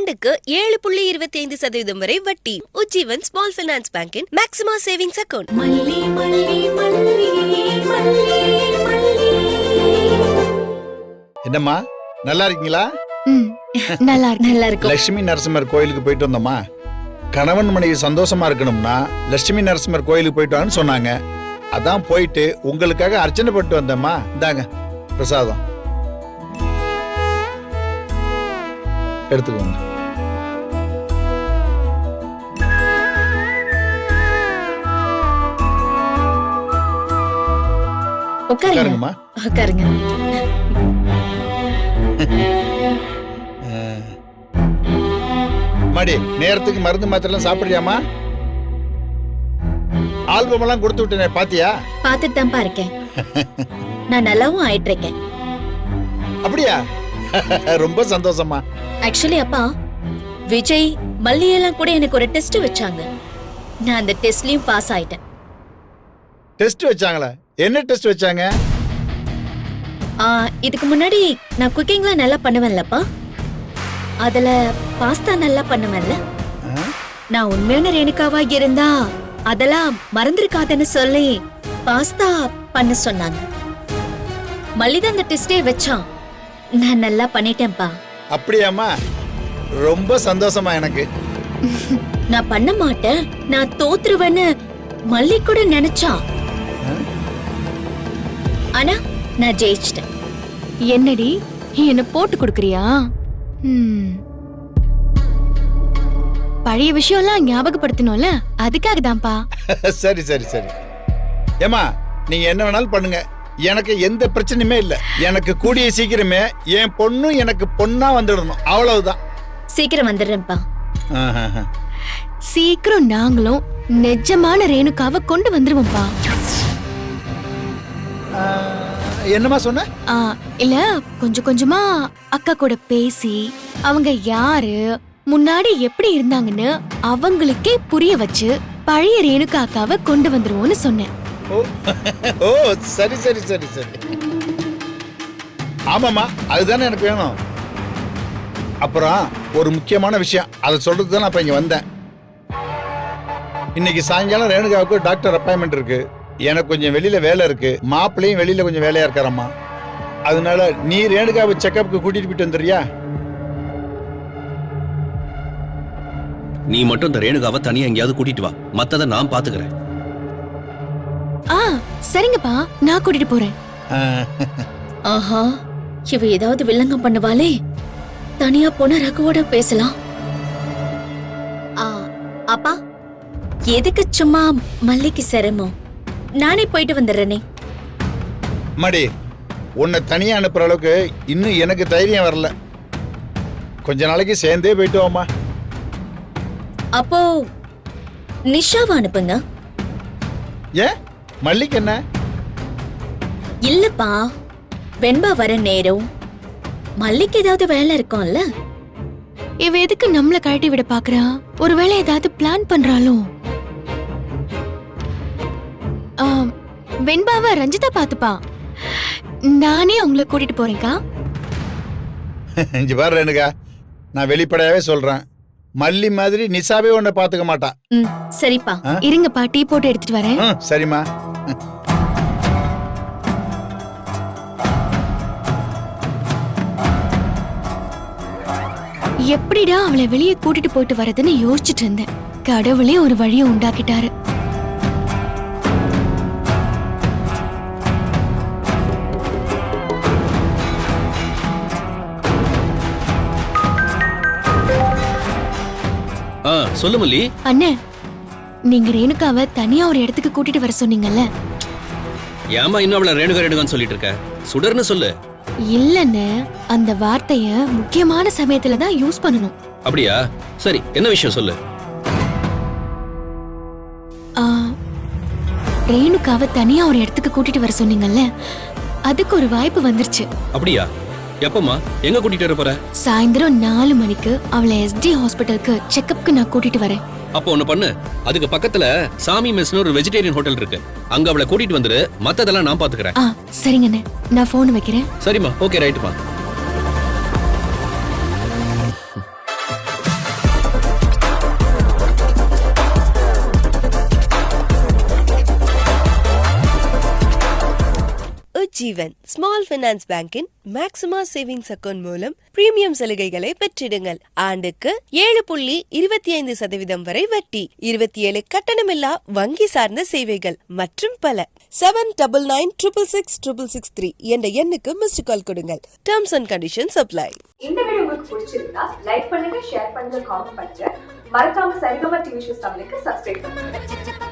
ஆண்டுக்கு 7.25% வரை வட்டி. உஜ்ஜீவன் ஸ்மால் ஃபைனான்ஸ் பேங்கின் மேக்ஸிமம் சேவிங்ஸ் அக்கவுண்ட். என்னம்மா நல்லா இருக்கீங்களா? நல்லா இருக்கு. லட்சுமி நரசிம்மர் கோயிலுக்கு போயிட்டு வந்தோமா. கணவன் மனைவி சந்தோஷமா இருக்கணும்னா லட்சுமி நரசிம்மர் கோயிலுக்கு போயிட்டு வான்னு சொன்னாங்க. அதான் போயிட்டு உங்களுக்காக அர்ச்சனை பண்ணிட்டு வந்தேம்மா. இந்தாங்க பிரசாதம் எடுத்துக்கோங்க. உட்காருங்கம்மா. உட்காருங்க. மாடி நேரத்துக்கு மருந்து மாத்திரம் சாப்பிடுறியாமா? ஆல்பம் எல்லாம் கொடுத்து விட்டேனே பாத்தியா? பாத்துட்டு தான் இருக்கேன். நான் நல்லாவும் ஆயிட்டு இருக்கேன். அப்படியா? ரொம்ப சந்தோஷமா. ஆக்சுவலி அப்பா, விஜய் மல்லியெல்லாம் கூட எனக்கு ஒரு டெஸ்ட் வச்சாங்க. நான் அந்த டெஸ்ட்லயும் பாஸ் ஆயிட்டேன். டெஸ்ட் வச்சாங்களா? என்ன டெஸ்ட் வச்சாங்க? இதுக்கு முன்னாடி நான் குக்கிங்லாம் நல்லா பண்ணுவேன்லப்பா. அதுல பாஸ்தா நல்லா பண்ணுவேன்ல. நான் உண்மையான ரேணுகாவா இருந்தா அதெல்லாம் மறந்துருக்காதுன்னு சொல்லி பாஸ்தா பண்ண சொன்னாங்க. மல்லிதான் அந்த டெஸ்டே வச்சான். நான் நல்லா பண்ணிட்டேன்ப்பா. அப்படியாம்மா? ரொம்ப சந்தோஷமா எனக்கு. நான் பண்ண மாட்டேன், நான் தோத்துருவேன்னு மல்லி கூட நினைச்சா. ஆனா நான் ஜெயிச்சிட்டேன். என்னடி என்ன போட்டு கொடுக்கறியா? பழைய விஷயம்லாம் ஞாபகப்படுத்தணும்ல, அதுக்காக தான்ப்பா. சரி சரி சரி. ஏமா நீங்க என்ன வேணாலும் பண்ணுங்க, எனக்கு எந்த பிரச்சனையுமே இல்ல. எனக்கு கூடிய சீக்கிரமே என் பொண்ணு எனக்கு பொண்ணா வந்துடணும், அவ்வளவுதான். சீக்கிரம் வந்துடுறேன்ப்பா. சீக்கிரம் நாங்களும் நிஜமான ரேணுகாவை கொண்டு வந்துருவோம்ப்பா. என்னமா சொன்ன? இல்ல, கொஞ்சம் கொஞ்சமா அக்கா கூட பேசி அவங்க யாரு, முன்னாடி எப்படி இருந்தாங்கன்னு அவங்களுக்கே புரிய வச்சு பழைய ரேணுகா அக்காவை கொண்டு வந்துருவோம்னு சொன்னேன். ஓ சரி சரி சரி சரி. ஆமாமா, அதுதானே எனக்கு வேணும். அப்புறம் ஒரு முக்கியமான விஷயம், அதை சொல்றது தான் அப்ப இங்க வந்தேன். இன்னைக்கு சாயங்காலம் ரேணுகாவுக்கு டாக்டர் அப்பாயின்மெண்ட் இருக்கு. எனக்கு கொஞ்சம் வெளியில வேலை இருக்கு. மாப்பிள்ளையும் வெளியில கொஞ்சம் வேலையா இருக்காரம்மா. அதனால நீ ரேணுகாவை செக்கப்புக்கு கூட்டிட்டு போயிட்டு வந்துறியா? நீ மட்டும் இந்த ரேணுகாவை தனியா எங்கேயாவது கூட்டிட்டு வா, மத்தத நான் பாத்துக்கிறேன். சரிங்கப்பா, நான் கூட்டிட்டு போறேன். ஆஹா, இவ ஏதாவது வில்லங்கம் பண்ணுவாளே. தனியா போன ரகுவோட பேசலாம். அப்பா, எதுக்கு சும்மா மல்லிக்கு சிரமம்? நானே போயிட்டு வந்துடுறேனே. மடி, உன்னை தனியா அனுப்புற அளவுக்கு இன்னும் எனக்கு தைரியம் வரல. கொஞ்ச நாளைக்கு சேர்ந்தே போயிட்டு வாமா. அப்போ நிஷாவை அனுப்புங்க. ஏன் மல்லிக்கு என்ன? இல்லப்பா, வெண்பா வர நேரம் மல்லிக்கு ஏதாவது வேலை இருக்கும்ல. இவ எதுக்கு நம்மள கழட்டி விட பாக்குறா? ஒருவேளை ஏதாவது பிளான் பண்றாளோ? வெண்பாவ ரஞ்சிதா பாத்துப்பா. நானே உங்களை கூட்டிட்டு போறேன்க்கா. இங்க பாரு ரேணுகா, நான் வெளிப்படையாவே சொல்றேன், மல்லி மாதிரி நிஷாவே உன்னை பாத்துக்க மாட்டா. சரிப்பா. இருங்கப்பா, டீ போட்டு எடுத்துட்டு வரேன். சரிம்மா. எப்படிடா அவளை வெளியே கூட்டிட்டு போயிட்டு வரதுன்னு யோசிச்சுட்டு இருந்தேன். கடவுளே ஒரு வழியை உண்டாக்கிட்டாரு. சொல்லு மல்லி. அண்ணே, நீங்க ரேணுகாவை தனியா ஒரு இடத்துக்கு கூட்டிட்டு வர சொன்னீங்கல்ல. ஏமா இன்னும் அவளை ரேணுகா ரேணுகான்னு சொல்லிட்டு இருக்க? சுடர்னு சொல்லு. இல்லன்னு, அந்த வார்த்தைய முக்கியமான சமயத்துல தான் யூஸ் பண்ணணும். அப்படியா? சரி, என்ன விஷயம் சொல்லு. ரேணுகாவை தனியா ஒரு இடத்துக்கு கூட்டிட்டு வர சொன்னீங்கல்ல, அதுக்கு ஒரு வாய்ப்பு வந்துருச்சு. அப்படியா? எப்பமா? எங்க கூட்டிட்டு வர போற? சாயந்தரம் 4 மணிக்கு அவளை SD ஹாஸ்பிட்டலுக்கு செக்கப்க்கு நான் கூட்டிட்டு வரேன். அப்போ ஒண்ணு பண்ணு, அதுக்கு பக்கத்துல சாமி மெஸ்னு ஒரு வெஜிடேரியன் ஹோட்டல் இருக்கு, அங்க அவளை கூட்டிட்டு வந்துரு. மத்ததெல்லாம் நான் பாத்துக்கிறேன். சரிங்கண்ணே, நான் போன் வைக்கிறேன். சரிம்மா, ஓகே, ரைட்டுமா. உஜ்ஜீவன் ஸ்மால் ஃபைனான்ஸ் பேங்கின் மேக்ஸிமா சேவிங்ஸ் அக்கவுண்ட் மூலம் பிரீமியம் சலுகைகளை பெற்றிடுங்கள். ஆண்டுக்கு 7.25% வரை வட்டி, 27 கட்டணமில்லா வங்கி சார்ந்த சேவைகள் மற்றும் பல. 7996666663 என்ற எண்ணுக்கு மிஸ்டு கால் கொடுங்கள். Terms and conditions apply. இந்த வீடியோ உங்களுக்கு பிடிச்சிருந்தா லைக் பண்ணுங்க, ஷேர் பண்ணுங்க, காமெண்ட் பண்ணுங்க. மறக்காம சரிகமா டிவி ஷோஸ் தமிழுக்கு சப்ஸ்கிரைப் பண்ணுங்க.